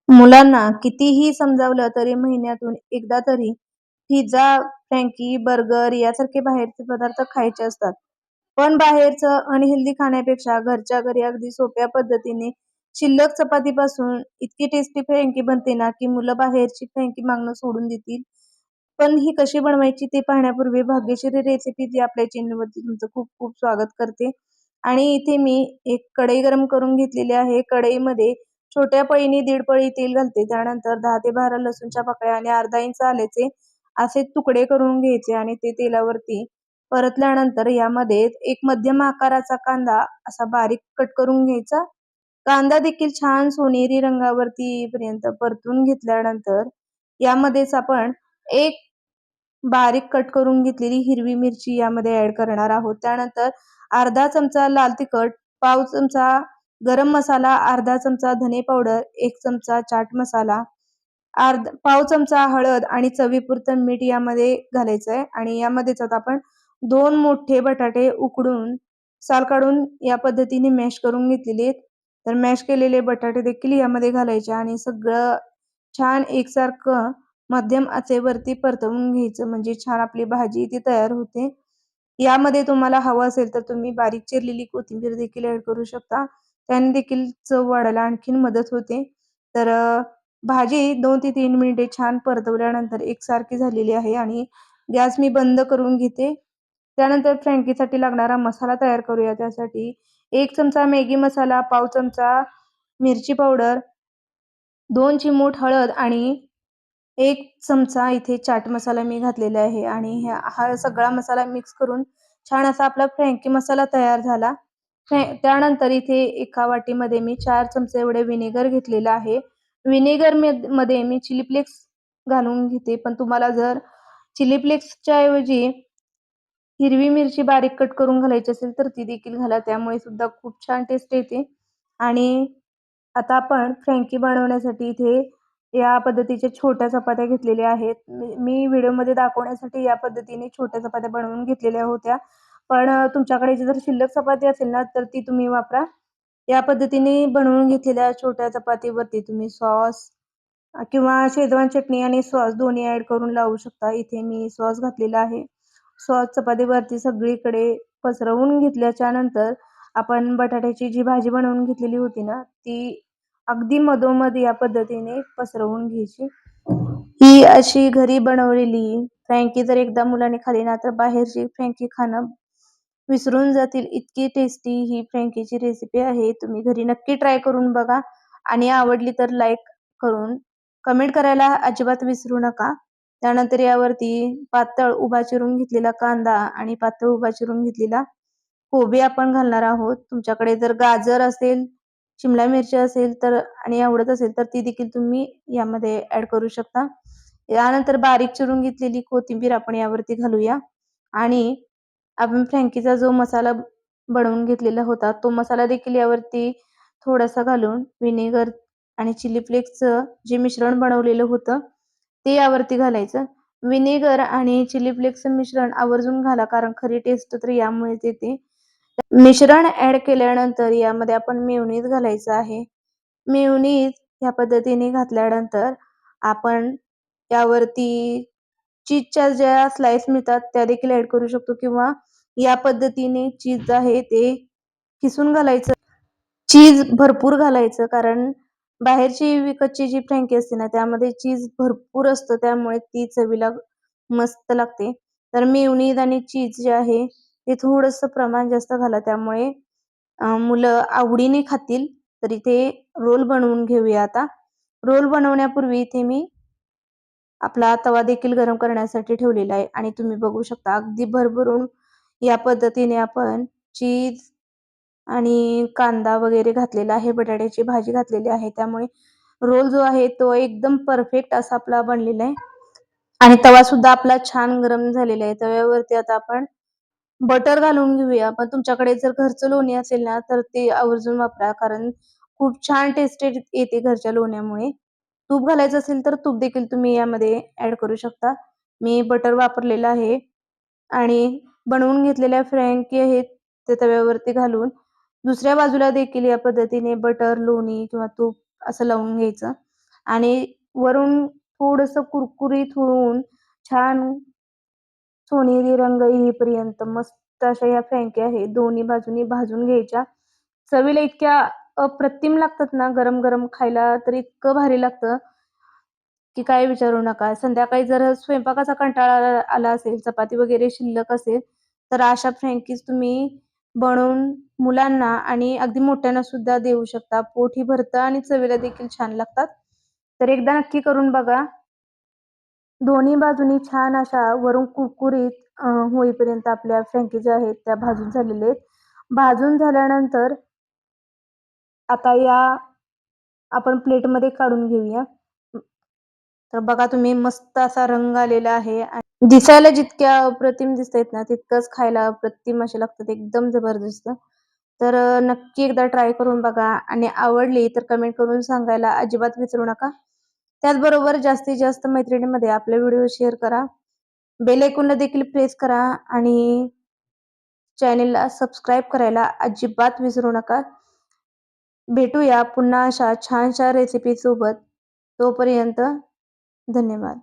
मुलांना कितीही समजावलं तरी महिन्यातून एकदा तरी पिझ्झा, फ्रँकी, बर्गर यासारखे बाहेरचे पदार्थ खायचे असतात. पण बाहेरचं अनहेल्दी खाण्यापेक्षा घरच्या घरी अगदी सोप्या पद्धतीने शिल्लक चपातीपासून इतकी टेस्टी फ्रँकी बनते ना, की मुलं बाहेरची फ्रँकी मागणं सोडून देतील. पण ही कशी बनवायची ते पाहण्यापूर्वी भाग्यश्री रेसिपीज या आपल्या चॅनलवरती तुमचं खूप खूप स्वागत करते. आणि इथे मी एक कढई गरम करून घेतलेली आहे. कढईमध्ये छोट्या पळीने 1.5 पळी तेल घालते. त्यानंतर 10 ते 12 लसूणच्या पाकळ्या आणि अर्धा इंच आल्याचे असे तुकडे करून घ्यायचे आणि ते तेलावरती परतल्यानंतर यामध्ये एक मध्यम आकाराचा कांदा असा बारीक कट करून घ्यायचा. कांदा देखील छान सोनेरी रंगावरती येईपर्यंत परतून घेतल्यानंतर यामध्येच आपण एक बारीक कट करून घेतलेली हिरवी मिरची यामध्ये ऍड करणार आहोत. त्यानंतर अर्धा चमचा लाल तिखट, पाव चमचा गरम मसाला, अर्धा चमचा धने पावडर, 1 चमचा चाट मसाला, पाव चमचा हळद आणि चवीपुरतं मीठ यामध्ये घालायचं आहे. आणि यामध्येच आता आपण 2 मोठे बटाटे उकडून साल काढून या पद्धतीने मॅश करून घेतलेले आहेत. तर मॅश केलेले बटाटे देखील यामध्ये घालायचे आणि सगळं छान एकसारखं मध्यम आचेवरती परतवून घ्यायचं, म्हणजे छान आपली भाजी ती तयार होते. यामध्ये तुम्हाला हवं असेल तर तुम्ही बारीक चिरलेली कोथिंबीर देखील ऍड करू शकता. त्याने देखील चव वाढायला आणखीन मदत होते. तर भाजी 2 ते 3 मिनिटे छान परतवल्यानंतर एकसारखी झालेली आहे आणि गॅस मी बंद करून घेते. त्यानंतर फ्रँकीसाठी लागणारा मसाला तयार करूया. त्यासाठी 1 चमचा मॅगी मसाला, पाव चमचा मिरची पावडर, 2 चिमूट हळद आणि 1 चमचा इथे चाट मसाला मी घातलेला आहे आणि हा सगळा मसाला मिक्स करून छान असा आपला फ्रँकी मसाला तयार झाला. त्यानंतर इथे एका वाटीमध्ये मी 4 चमचे एवढे व्हिनेगर घेतलेलं आहे. व्हिनेगर मध्ये मी चिली फ्लेक्स घालून घेते, पण तुम्हाला जर चिली फ्लेक्सच्या ऐवजी हिरवी मिरची बारीक कट करून घालायची असेल तर ती देखील घाला. त्यामुळे सुद्धा खूप छान टेस्ट येते. आणि आता आपण फ्रँकी बनवण्यासाठी इथे या पद्धतीच्या छोट्या चपात्या घेतलेल्या आहेत. मी व्हिडिओमध्ये दाखवण्यासाठी या पद्धतीने छोट्या चपात्या बनवून घेतलेल्या होत्या. पण तुमच्याकडे जर शिल्लक चपाती असेल ना, तर ती तुम्ही वापरा. या पद्धतीने बनवून घेतलेल्या छोट्या चपातीवरती तुम्ही सॉस किंवा शेजवान चटणी आणि सॉस दोन्ही ॲड करून लावू शकता. इथे मी सॉस घातलेला आहे. सॉस चपातीवरती सगळीकडे पसरवून घेतल्याच्या नंतर आपण बटाट्याची जी भाजी बनवून घेतलेली होती ना, ती अगदी मधोमध या पद्धतीने पसरवून घ्यायची. ही अशी घरी बनवलेली फ्रँकी जर एकदा मुलांनी खाल्ली ना, तर बाहेरची फ्रँकी खाणं विसरून जातील. इतकी टेस्टी ही फ्रँकीची रेसिपी आहे. तुम्ही घरी नक्की ट्राय करून बघा आणि आवडली तर लाईक करून कमेंट करायला अजिबात विसरू नका. त्यानंतर यावरती पातळ उभा चिरून घेतलेला कांदा आणि पातळ उभा चिरून घेतलेला कोबी आपण घालणार आहोत. तुमच्याकडे जर गाजर असेल, शिमला मिरची असेल तर आणि आवडत असेल तर ती देखील तुम्ही यामध्ये ऍड करू शकता. यानंतर बारीक चिरून घेतलेली कोथिंबीर आपण यावरती घालूया आणि आपण फ्रँकीचा जो मसाला बनवून घेतलेला होता, तो मसाला देखील यावरती थोडासा घालून व्हिनेगर आणि चिली फ्लेक्सचं जे मिश्रण बनवलेलं होतं, ते यावरती घालायचं. व्हिनेगर आणि चिली फ्लेक्सचं मिश्रण आवर्जून घाला, कारण खरी टेस्ट तर यामुळेच येते. मिश्रण ॲड केल्यानंतर यामध्ये आपण मेयोनीज घालायचं आहे. मेयोनीज या पद्धतीने घातल्यानंतर आपण त्यावरती चीजच्या ज्या स्लाइस मिळतात त्या देखील ॲड करू शकतो किंवा या पद्धतीने चीज आहे ते किसून घालायचं. चीज भरपूर घालायचं, कारण बाहेरची विकतची जी फ्रँकी असते ना, त्यामध्ये चीज भरपूर असतं, त्यामुळे ती चवीला मस्त लागते. तर मेयोनीज आणि चीज जे आहे ते थोडंसं प्रमाण जास्त घाला, त्यामुळे मुलं आवडीने खातील. तर इथे रोल बनवून घेऊया आता. रोल बनवण्यापूर्वी इथे मी आपला तवा देखील गरम करण्यासाठी ठेवलेला आहे आणि तुम्ही बघू शकता अगदी भरभरून या पद्धतीने आपण चीज आणि कांदा वगैरे घातलेला आहे, बटाट्याची भाजी घातलेली आहे. त्यामुळे रोल जो आहे तो एकदम परफेक्ट असा आपला बनलेला आहे आणि तवा सुद्धा आपला छान गरम झालेला आहे. तव्यावरती आता आपण बटर घालून घेऊया. पण तुमच्याकडे जर घरचं लोणी असेल ना, तर ते आवर्जून वापरा, कारण खूप छान टेस्ट येते घरच्या लोण्यामुळे. तूप घालायचं असेल तर तूप देखील तुम्ही यामध्ये ऍड करू शकता. मी बटर वापरलेलं आहे आणि बनवून घेतलेल्या फ्रँकी आहेत ते तव्यावरती घालून दुसऱ्या बाजूला देखील या पद्धतीने बटर, लोणी किंवा तूप असं लावून घ्यायचं आणि वरून थोडंसं कुरकुरीत होऊन छान सोनेरी रंग येईपर्यंत मस्त अशा ह्या फ्रँकी आहेत दोन्ही बाजूनी भाजून घ्यायच्या. चवीला इतक्या अप्रतिम लागतात ना, गरम-गरम खायला तर इतकं भारी लागतं, की काय विचारू नका. संध्याकाळी जर स्वयंपाकाचा कंटाळा आला आला असेल, चपाती वगैरे शिल्लक असेल, तर अशा फ्रँकीज तुम्ही बनवून मुलांना आणि अगदी मोठ्यांना सुद्धा देऊ शकता. पोटही भरतं आणि चवीला देखील छान लागतात. तर एकदा नक्की करून बघा. दोन्ही बाजूनी छान अशा वरून कुरकुरीत होईपर्यंत आपल्या फ्रँकी ज्या आहेत त्या भाजून झालेल्या आहेत. भाजून झाल्यानंतर आता या आपण प्लेटमध्ये काढून घेऊया. तर बघा तुम्ही मस्त असा रंग आलेला आहे आणि दिसायला जितक्या अप्रतिम दिसतायत ना, तितकंच खायला अप्रतिम असे लागतात. एकदम जबरदस्त. तर नक्की एकदा ट्राय करून बघा आणि आवडली तर कमेंट करून सांगायला अजिबात विसरू नका. त्याचबरोबर जास्तीत जास्त मैत्रिणींमध्ये आपला व्हिडिओ शेअर करा. बेल आयकॉनला देखील प्रेस करा आणि चॅनेलला सबस्क्राईब करायला अजिबात विसरू नका. भेटूया पुन्हा अशा छानशा रेसिपी सोबत. तोपर्यंत धन्यवाद.